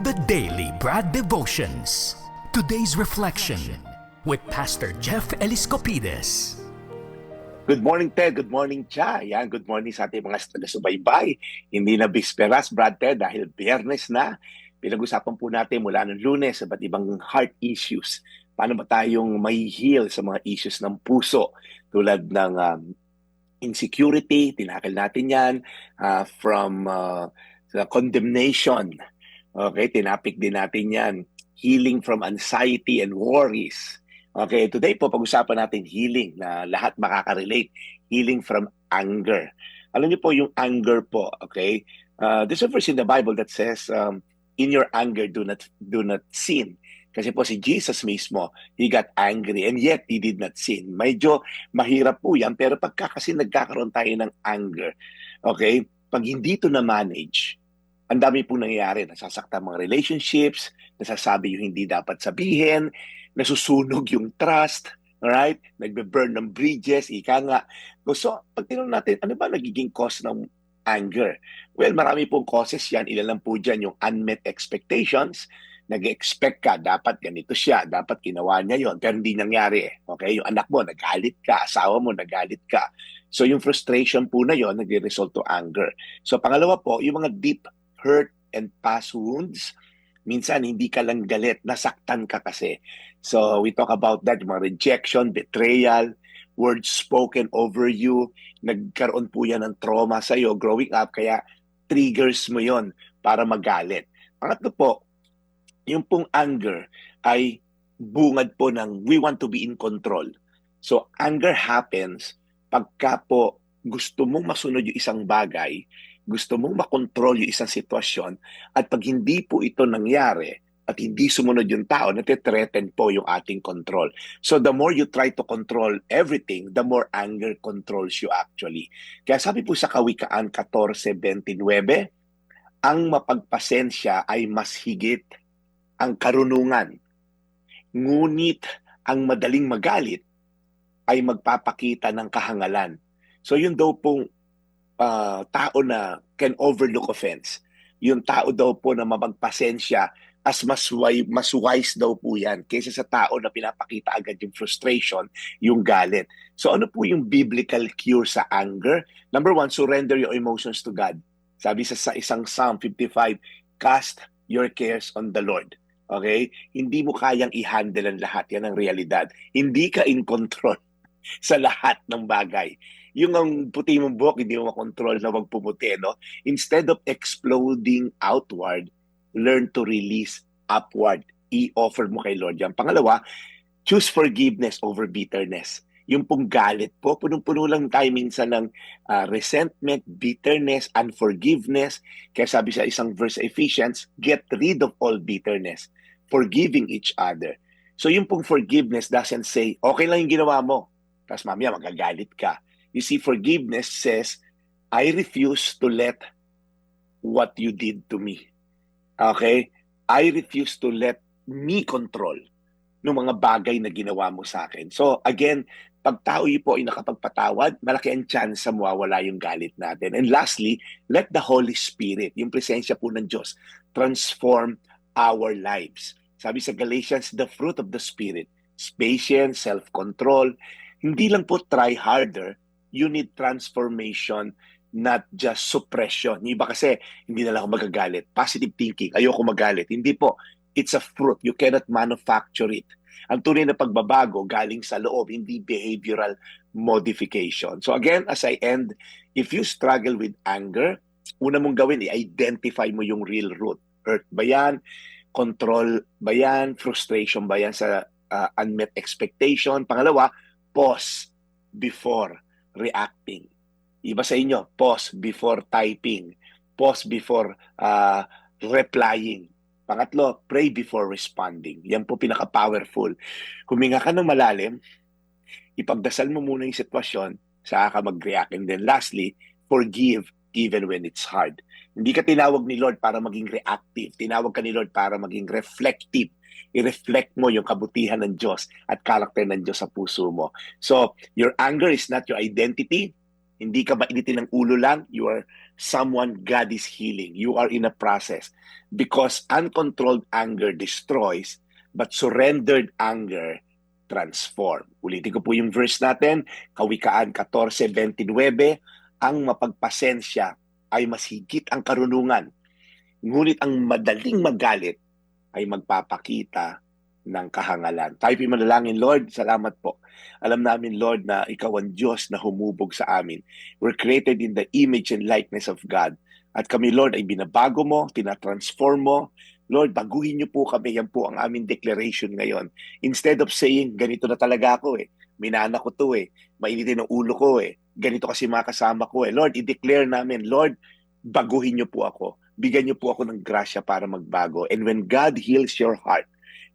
The Daily Brad Devotions. Today's reflection with Pastor Jeff Eliscopides. Good morning, Ted. Good morning, Cha. Yan, good morning sa ating mga taga-subaybay. Hindi na bisperas, Brad Ted, dahil Biyernes na. Pinag-usapan po natin mula ng Lunes sa iba't ibang heart issues. Paano ba tayong may heal sa mga issues ng puso tulad ng insecurity, tinakil natin yan, from condemnation. Okay, tinapik din natin yan. Healing from anxiety and worries. Okay, today po pag-usapan natin healing na lahat makaka-relate. Healing from anger. Alam niyo po yung anger po, okay? There's a verse in the Bible that says, in your anger, do not sin. Kasi po si Jesus mismo, he got angry and yet he did not sin. Medyo mahirap po yan, pero pagka kasi nagkakaroon tayo ng anger, okay? Pag hindi ito na-manage, ang dami po nangyayari. Nasasaktan mga relationships, nasasabi yung hindi dapat sabihin, nasusunog yung trust, alright? Nagbe-burn ng bridges, ika nga. So, pag tinanong natin, ano ba nagiging cause ng anger? Well, marami pong causes yan. Ilan lang po dyan yung unmet expectations. Nag-expect ka, dapat ganito siya, dapat ginawa niya yon, pero hindi nangyari. Okay? Yung anak mo, nagalit ka, asawa mo, nagalit ka. So, yung frustration po na yon, nag-result to anger. So, pangalawa po, yung mga deep hurt and past wounds, minsan hindi ka lang galit, nasaktan ka kasi. So we talk about that, yung mga rejection, betrayal, words spoken over you, nagkaroon po yan ng trauma sa'yo growing up, kaya triggers mo yon para magalit. Pangatlo po, yung pong anger ay bungad po ng we want to be in control. So anger happens pagka po gusto mong masunod yung isang bagay, gusto mong makontrol yung isang sitwasyon, at pag hindi po ito nangyari at hindi sumunod yung tao, natitreten po yung ating control. So the more you try to control everything, the more anger controls you actually. Kaya sabi po sa Kawikaan 14:29, ang mapagpasensya ay mas higit ang karunungan. Ngunit ang madaling magalit ay magpapakita ng kahangalan. So yun daw pong tao na can overlook offense. Yung tao daw po na mapagpasensya, as mas wise daw po yan kaysa sa tao na pinapakita agad yung frustration, yung galit. So ano po yung biblical cure sa anger? Number one, surrender your emotions to God. Sabi sa isang Psalm 55, cast your cares on the Lord. Okay? Hindi mo kayang i-handle ang lahat. Yan ang realidad. Hindi ka in control sa lahat ng bagay. Yung ang puti mong buhok, hindi mo makontrol na wag pumuti, no? Instead of exploding outward, learn to release upward. I-offer mo kay Lord yan. Pangalawa, choose forgiveness over bitterness. Yung pong galit po, punong-puno lang tayo minsan ng resentment, bitterness, unforgiveness. Kaya sabi sa isang verse sa Ephesians, get rid of all bitterness, forgiving each other. So yung pong forgiveness doesn't say, okay lang yung ginawa mo, tapos mamaya magagalit ka. You see, forgiveness says, I refuse to let what you did to me. Okay? I refuse to let me control ng mga bagay na ginawa mo sa akin. So again, pag tao po ay nakapagpatawad, malaki ang chance sa mawawala yung galit natin. And lastly, let the Holy Spirit, yung presensya po ng Diyos, transform our lives. Sabi sa Galatians, the fruit of the Spirit, patience, self-control. Hindi lang po try harder, you need transformation, not just suppression. Yung iba kasi, hindi na lang ako magagalit. Positive thinking, ayoko magalit. Hindi po. It's a fruit. You cannot manufacture it. Ang tunay na pagbabago galing sa loob, hindi behavioral modification. So again, as I end, if you struggle with anger, una mong gawin, i-identify mo yung real root. Hurt ba yan? Control ba yan? Frustration ba yan sa unmet expectation? Pangalawa, pause before reacting. Iba sa inyo, pause before typing, pause before replying. Pangatlo, pray before responding. Yan po pinaka-powerful. Huminga ka ng malalim, ipagdasal mo muna yung sitwasyon, saka ka mag-react. And then lastly, forgive even when it's hard. Hindi ka tinawag ni Lord para maging reactive. Tinawag ka ni Lord para maging reflective. I-reflect mo yung kabutihan ng Diyos at karakter ng Diyos sa puso mo. So, your anger is not your identity. Hindi ka mainitin ng ulo lang. You are someone God is healing. You are in a process. Because uncontrolled anger destroys, but surrendered anger transform. Ulitin ko po yung verse natin, Kawikaan 14:29, ang mapagpasensya ay mas higit ang karunungan. Ngunit ang madaling magalit ay magpapakita ng kahangalan. Tayo po'y manalangin, Lord, salamat po. Alam namin, Lord, na Ikaw ang Diyos na humubog sa amin. We're created in the image and likeness of God. At kami, Lord, ay binabago mo, tinatransform mo. Lord, baguhin niyo po kami. Yan po ang aming declaration ngayon. Instead of saying, ganito na talaga ako minana ko to mainitin ang ulo ko ganito kasi mga kasama ko Lord, i-declare namin, Lord, baguhin niyo po ako. Bigyan niyo po ako ng grasya para magbago. And when God heals your heart,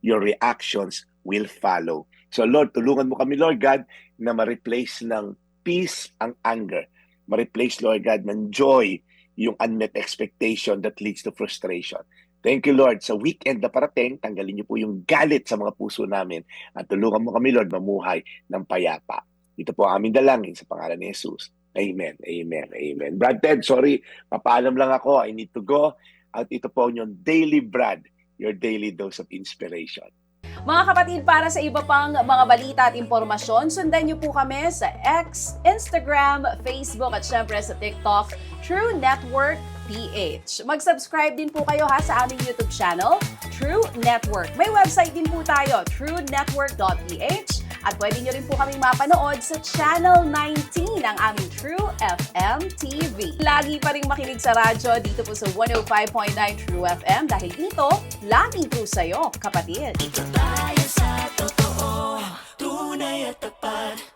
your reactions will follow. So Lord, tulungan mo kami, Lord God, na ma-replace ng peace ang anger. Ma-replace, Lord God, ng joy yung unmet expectation that leads to frustration. Thank you, Lord. Sa weekend na parating, tanggalin niyo po yung galit sa mga puso namin at tulungan mo kami, Lord, mamuhay ng payapa. Ito po ang aming dalangin sa pangalan ni Jesus. Amen, amen, amen. Brad Ted, sorry, papaalam lang ako. I need to go. At ito po yung Daily Brad, your daily dose of inspiration. Mga kapatid, para sa iba pang mga balita at impormasyon, sundan niyo po kami sa X, Instagram, Facebook at syempre sa TikTok, True Network PH. Mag-subscribe din po kayo sa aming YouTube channel, True Network. May website din po tayo, truenetwork.ph, at pwede niyo rin po kaming mapanood sa Channel 19 ng aming True FM TV. Lagi pa rin makinig sa radyo dito po sa 105.9 True FM dahil dito, laging true sa'yo, kapatid. Dito tayo sa totoo, tunay at tapat.